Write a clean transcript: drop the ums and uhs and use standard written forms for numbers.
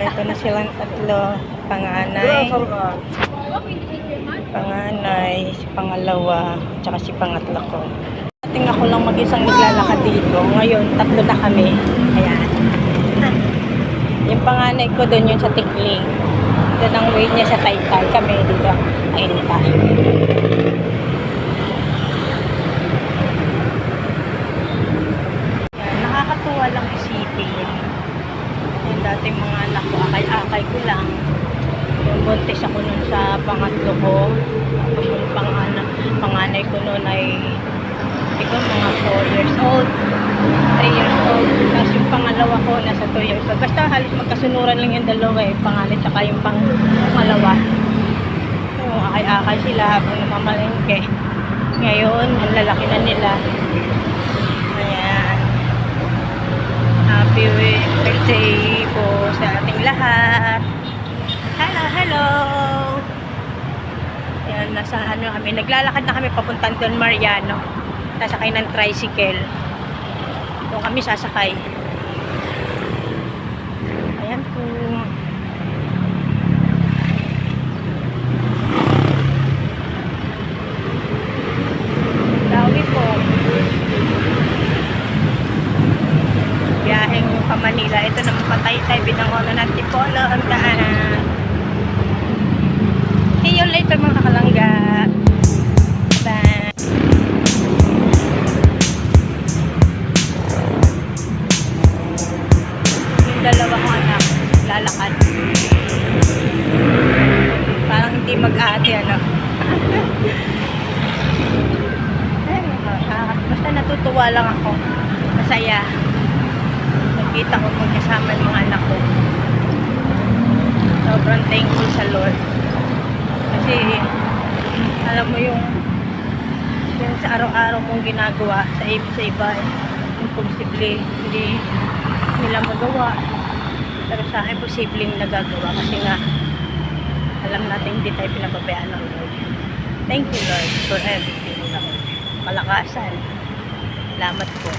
Ito na silang tatlo. Panganay. Panganay, si pangalawa, tsaka si pangatlo ko. Tingnan ko lang mag-isang naglalakad dito. Ngayon, tatlo na kami. Ayan. Yung panganay ko doon yun sa Tikling. Doon ang way niya sa Taytay. Kami dito. Ayun pa. Ayan, nakakatuwa lang isipin. Yung dating mga anak ko, akay-akay ko lang. Yung buntis ako nun sa pangatlo ko. Tapos yung panganay ko nun ay ikaw mga 4 years old, 3 years old. Tapos yung pangalawa ko nasa 2 years old. Basta halos magkasunuran lang yung dalawa eh. Panganay tsaka yung pangalawa. So, akay-akay sila habang namamalengke. Ngayon, ang lalaki na nila. Ayan. Happy birthday po sa ating lahat. Hello, hello! Ayan, nasa ano kami. Naglalakad na kami papuntang Don Mariano. Sasakay ng tricycle. Doon kami sasakay. Ayan po. Dawi po. Biyaheng pa Manila. Ito naman Pataytay. Binangonan ng Tipolo. Ang daan. See you later mga kalangga. Bye. Yung dalawa kong anak, lalakad. Parang hindi mag-ate, ano. Basta natutuwa lang ako. Masaya. Nakita ko magkasama yung mga anak ko. Sobrang thankful sa Lord. Kasi, alam mo yung sa araw-araw mong ginagawa sa iba, imposible, hindi nila magawa. Pero sa akin, posibleng nagagawa kasi nga, alam natin hindi tayo pinababayaan ng Lord. Thank you, Lord, for everything, Lord. Malakasan. Salamat po.